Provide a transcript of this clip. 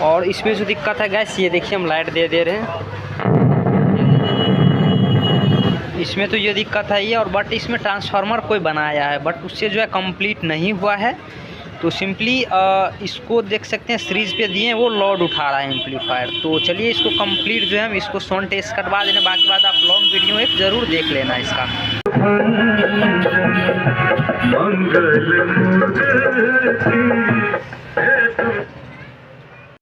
और इसमें जो दिक्कत है गैस, ये देखिए हम लाइट दे रहे हैं, इसमें तो ये दिक्कत है ये। और बट इसमें ट्रांसफार्मर कोई बनाया है, बट उससे जो है कंप्लीट नहीं हुआ है। तो सिंपली इसको देख सकते हैं सीरीज़ पे दिए, वो लोड उठा रहा है एम्पलीफायर। तो चलिए इसको कंप्लीट जो है हम इसको साउंड टेस्ट करवा देने, बाकी बात आप लॉन्ग वीडियो एक ज़रूर देख लेना इसका।